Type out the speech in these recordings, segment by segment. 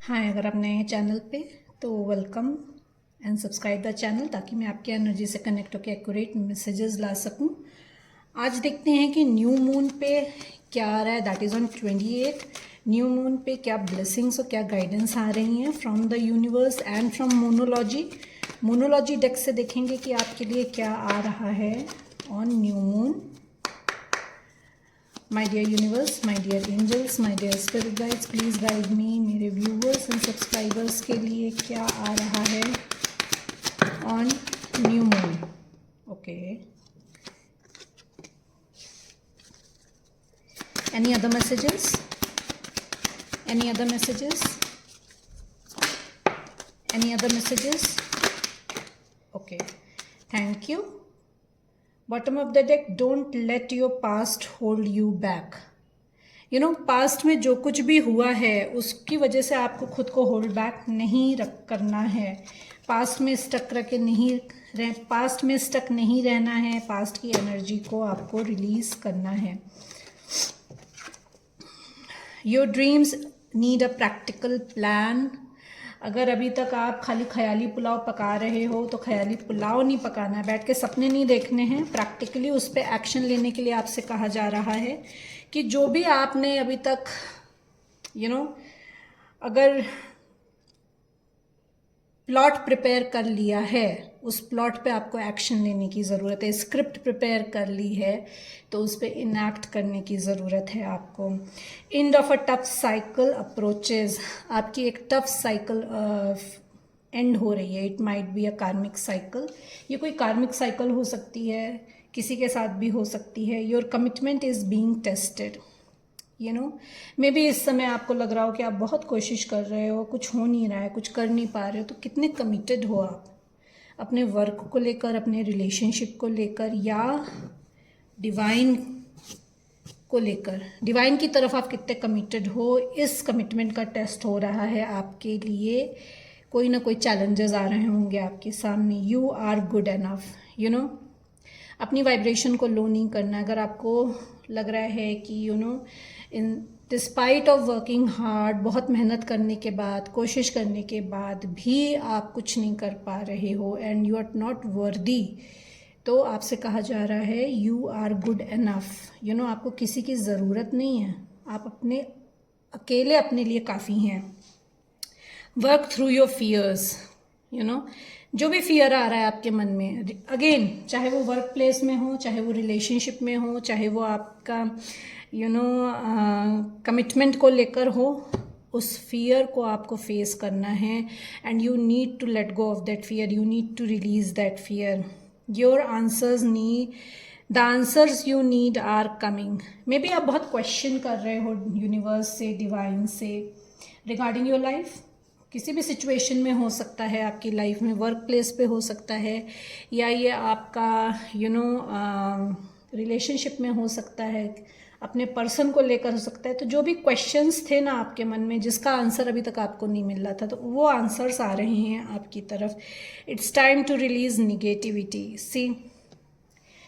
हाय, अगर आप नए हैं चैनल पे तो welcome and subscribe the channel ताकि मैं आपके एनर्जी से कनेक्ट होकर एक्यूरेट मैसेजेस ला सकूं। आज देखते हैं कि न्यू मून पे क्या आ रहा है। That is on 28। New moon पे क्या ब्लेसिंग्स और क्या गाइडेंस आ रही हैं from the universe and from moonology. Moonology deck से देखेंगे कि आपके लिए क्या आ रहा है on new moon. My dear universe, my dear angels, my dear spirit guides, please guide me। मेरे viewers and subscribers के लिए क्या आ रहा है on new moon? Okay. Any other messages? Any other messages? Any other messages? Okay. Thank you. Bottom of the deck, don't let your past hold you back। Past में जो कुछ भी हुआ है उसकी वजह से आपको खुद को होल्ड बैक नहीं करना है। पास्ट में स्टक नहीं रहना है। पास्ट की एनर्जी को आपको रिलीज करना है। Your dreams need a practical plan. अगर अभी तक आप खाली ख्याली पुलाव पका रहे हो तो ख्याली पुलाव नहीं पकाना है, बैठ के सपने नहीं देखने हैं। प्रैक्टिकली उस पर एक्शन लेने के लिए आपसे कहा जा रहा है कि जो भी आपने अभी तक अगर प्लॉट प्रिपेयर कर लिया है उस प्लॉट पे आपको एक्शन लेने की ज़रूरत है। स्क्रिप्ट प्रिपेयर कर ली है तो उस पर इनैक्ट करने की ज़रूरत है आपको। End of a tough cycle approaches. आपकी एक टफ साइकिल एंड हो रही है। इट माइट बी अ कार्मिक साइकिल। ये कोई कार्मिक साइकिल हो सकती है, किसी के साथ भी हो सकती है। Your commitment is being tested. May be इस समय आपको लग रहा हो कि आप बहुत कोशिश कर रहे हो, कुछ हो नहीं रहा है, कुछ कर नहीं पा रहे हो। तो कितने कमिटेड हो आप अपने वर्क को लेकर, अपने रिलेशनशिप को लेकर, या डिवाइन को लेकर। डिवाइन की तरफ आप कितने कमिटेड हो, इस कमिटमेंट का टेस्ट हो रहा है आपके लिए। कोई ना कोई चैलेंजेस आ रहे होंगे आपके सामने। You are good enough. अपनी वाइब्रेशन को लो नहीं करना। अगर आपको लग रहा है कि इन डिस्पाइट ऑफ वर्किंग हार्ड, बहुत मेहनत करने के बाद, कोशिश करने के बाद भी आप कुछ नहीं कर पा रहे हो and you are not worthy, तो आपसे कहा जा रहा है यू आर गुड एनफ। आपको किसी की ज़रूरत नहीं है। आप अकेले अपने लिए काफ़ी हैं। Work through your fears. जो भी फियर आ रहा है आपके मन में, अगेन चाहे वो वर्क प्लेस में हो, चाहे वो रिलेशनशिप में हो, चाहे वो आपका कमिटमेंट को लेकर हो, उस फियर को आपको फेस करना है and you need to let go of that fear. You need to release that fear. Your the answers you need are coming. Maybe आप बहुत क्वेश्चन कर रहे हो यूनिवर्स से, डिवाइन से, रिगार्डिंग योर लाइफ। किसी भी सिचुएशन में हो सकता है आपकी लाइफ में, वर्क प्लेस पे हो सकता है, या ये आपका रिलेशनशिप में हो सकता है, अपने पर्सन को लेकर हो सकता है। तो जो भी क्वेश्चंस थे ना आपके मन में, जिसका आंसर अभी तक आपको नहीं मिल रहा था, तो वो आंसर्स आ रहे हैं आपकी तरफ। It's time to release negativity. See,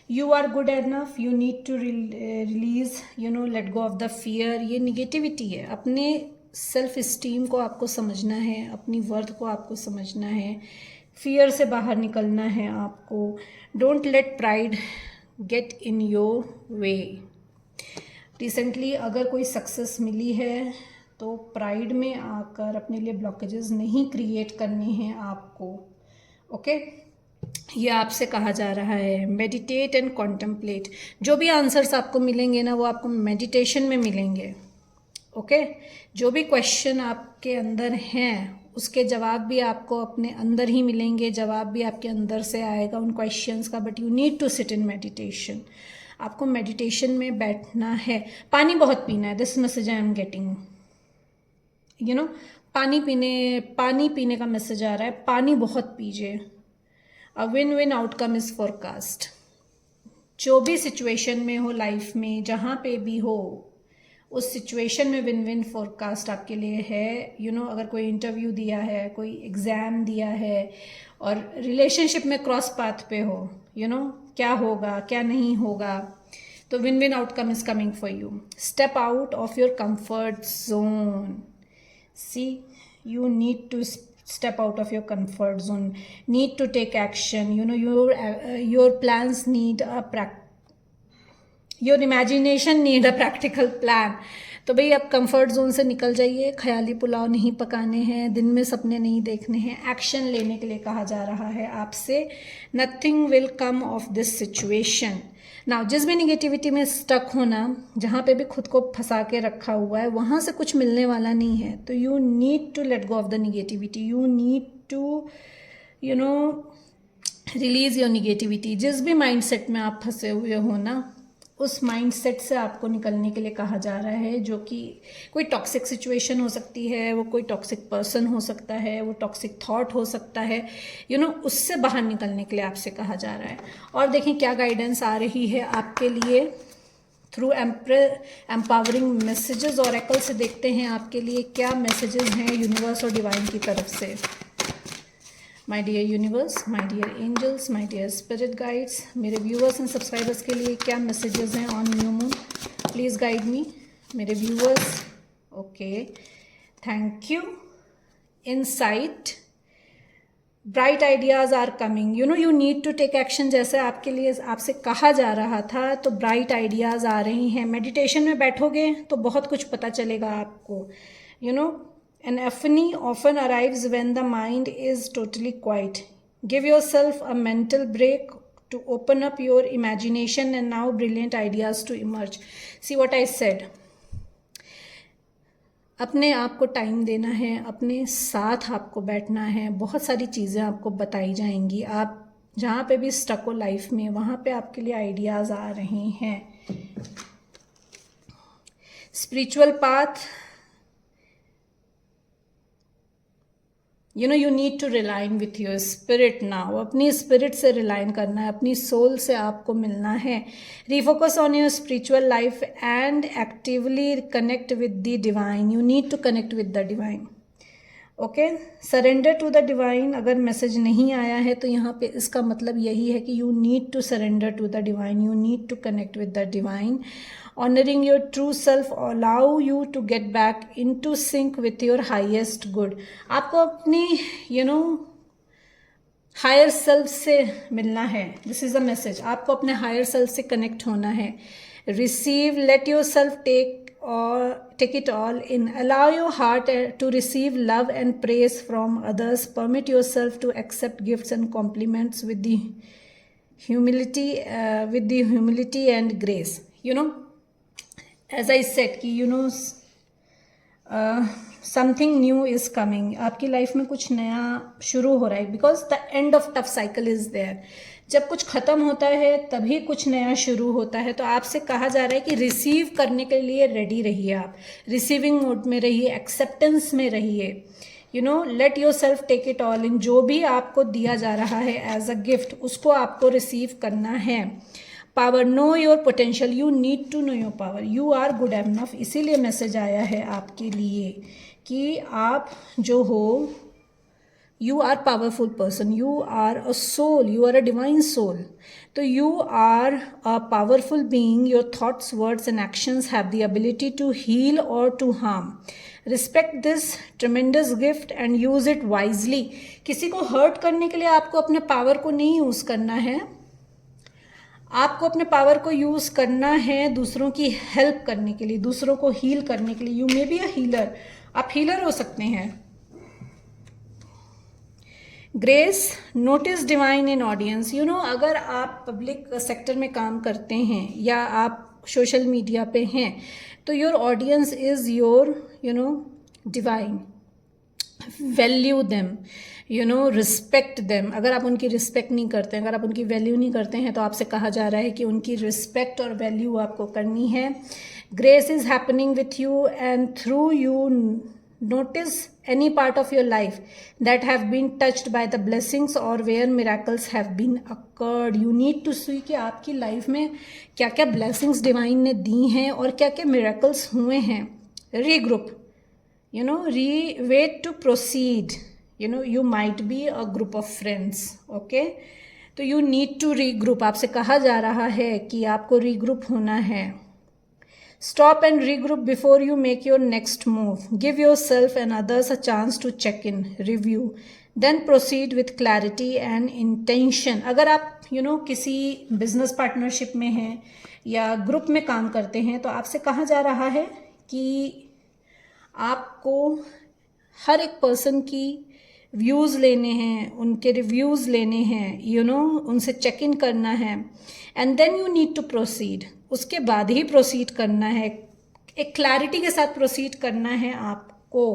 you are good enough. You need to release let go of the fear. ये निगेटिविटी है। अपने सेल्फ इस्टीम को आपको समझना है, अपनी वर्थ को आपको समझना है, फियर से बाहर निकलना है आपको। Don't let pride get in your way. Recently अगर कोई सक्सेस मिली है तो प्राइड में आकर अपने लिए ब्लॉकेजेस नहीं क्रिएट करने हैं आपको। ओके, ये आपसे कहा जा रहा है। Meditate and contemplate. जो भी आंसर्स आपको मिलेंगे ना, वो आपको मेडिटेशन में मिलेंगे। ओके, जो भी क्वेश्चन आपके अंदर हैं उसके जवाब भी आपको अपने अंदर ही मिलेंगे। जवाब भी आपके अंदर से आएगा उन क्वेश्चंस का। But you need to sit in meditation. आपको मेडिटेशन में बैठना है। पानी बहुत पीना है। This message I am getting. पानी पीने का मैसेज आ रहा है। पानी बहुत पीजिए। A win win outcome is forecast. जो भी सिचुएशन में हो लाइफ में, जहाँ पे भी हो, उस सिचुएशन में विन विन फोरकास्ट आपके लिए है। अगर कोई इंटरव्यू दिया है, कोई एग्ज़ाम दिया है और रिलेशनशिप में क्रॉस पाथ पे हो, क्या होगा क्या नहीं होगा, तो win win outcome is coming for you. Step out of your comfort zone. See, You need to step out of your comfort zone, need to take action. Your plans need your imagination need a practical plan. तो भाई आप comfort zone से निकल जाइए, ख्याली पुलाव नहीं पकाने हैं, दिन में सपने नहीं देखने हैं, एक्शन लेने के लिए कहा जा रहा है आपसे. Nothing will come of this situation. Now जिस भी निगेटिविटी में स्टक होना, जहाँ पे भी खुद को फंसा के रखा हुआ है, वहाँ से कुछ मिलने वाला नहीं है. तो you need to let go of the negativity, you need to release your negativity. जिस भी माइंडसेट में आप फंसे हुए हो ना, उस माइंडसेट से आपको निकलने के लिए कहा जा रहा है, जो कि कोई टॉक्सिक सिचुएशन हो सकती है, वो कोई टॉक्सिक पर्सन हो सकता है, वो टॉक्सिक थॉट हो सकता है, उससे बाहर निकलने के लिए आपसे कहा जा रहा है. और देखें क्या गाइडेंस आ रही है आपके लिए थ्रू एम्पावरिंग मैसेजेस. ऑरेकल से देखते हैं आपके लिए क्या मैसेजेस हैं यूनिवर्स और डिवाइन की तरफ से. My dear universe, my dear angels, my dear spirit guides, मेरे व्यूअर्स एंड सब्सक्राइबर्स के लिए क्या मैसेजेस हैं on new moon. Please guide me मेरे viewers. Okay, thank you. Insight, bright ideas are coming. You need to take action. जैसे आपके लिए आपसे कहा जा रहा था, तो ब्राइट आइडियाज़ आ रही हैं. मेडिटेशन में बैठोगे तो बहुत कुछ पता चलेगा आपको. An epiphany often arrives when the mind is totally quiet. Give yourself a mental break to open up your imagination and now brilliant ideas to emerge. See what I said. अपने आप को टाइम देना है, अपने साथ आपको बैठना है. बहुत सारी चीज़ें आपको बताई जाएंगी. आप जहाँ पे भी स्टक हो लाइफ में, वहाँ पे आपके लिए आइडियाज़ आ रहे हैं. Spiritual path, you need to relign with your spirit now. अपनी स्पिरिट से रिलाइन करना है, अपनी सोल से आपको मिलना है. refocus on your spiritual life and actively connect with the divine. You need to connect with the divine. Okay, surrender to the divine. अगर मैसेज नहीं आया है तो यहाँ पे इसका मतलब यही है कि you need to surrender to the divine, you need to connect with the divine. Honouring your true self allow you to get back in to sync with your highest good. आपको अपनी हायर सेल्फ से मिलना है. This is the message. आपको अपने higher self से connect होना है. Receive, let your self take it all in. Allow your heart to receive love and praise from others. Permit yourself to accept gifts and compliments with the humility and grace. As I said कि something new is coming. आपकी life में कुछ नया शुरू हो रहा है. Because the end of tough cycle is there. जब कुछ ख़त्म होता है तभी कुछ नया शुरू होता है. तो आपसे कहा जा रहा है कि रिसीव करने के लिए रेडी रहिए. आप रिसीविंग मोड में रहिए, एक्सेप्टेंस में रहिए. Let your self take it all in. जो भी आपको दिया जा रहा है एज अ गिफ्ट, उसको आपको रिसीव करना है. Power, know your potential. You need to know your power. You are good enough. इसीलिए मैसेज आया है आपके लिए कि आप जो हो, you are powerful person, you are a soul, you are a divine soul. So you are a powerful being. Your thoughts, words and actions have the ability to heal or to harm. Respect this tremendous gift and use it wisely. किसी को hurt करने के लिए आपको अपने power को नहीं use करना है. आपको अपने पावर को यूज करना है दूसरों की हेल्प करने के लिए, दूसरों को हील करने के लिए. You may be a healer. आप हीलर हो सकते हैं. Grace, notice divine in audience. अगर आप पब्लिक सेक्टर में काम करते हैं या आप सोशल मीडिया पे हैं, तो your audience is your divine. Value them, respect them. अगर आप उनकी रिस्पेक्ट नहीं करते हैं, अगर आप उनकी वैल्यू नहीं करते हैं, तो आपसे कहा जा रहा है कि उनकी रिस्पेक्ट और वैल्यू आपको करनी है. Grace is happening with you and through you. Notice any part of your life that have been touched by the blessings or where miracles have been occurred. You need to see कि आपकी life में क्या क्या blessings divine ने दी हैं और क्या क्या miracles हुए हैं. Regroup, wait to proceed. You might be a group of friends. Okay, तो you need to regroup. आपसे कहा जा रहा है कि आपको regroup होना है. Stop and regroup before you make your next move. Give yourself and others a chance to check in, review, then proceed with clarity and intention. अगर आप किसी बिजनेस पार्टनरशिप में हैं या ग्रुप में काम करते हैं तो आपसे कहा जा रहा है कि आपको हर एक पर्सन की व्यूज़ लेने हैं, उनके रिव्यूज़ लेने हैं, उनसे चेक इन करना है, and then you need to proceed. उसके बाद ही प्रोसीड करना है, एक क्लैरिटी के साथ प्रोसीड करना है आपको.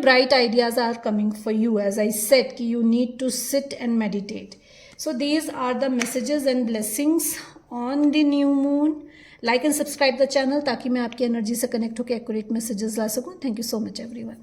Bright ideas are coming for you. As I said, you need to sit and meditate. So these are the messages and blessings on the new moon. Like and subscribe the channel ताकि मैं आपकी energy से connect होकर accurate messages ला सकूं. Thank you so much everyone.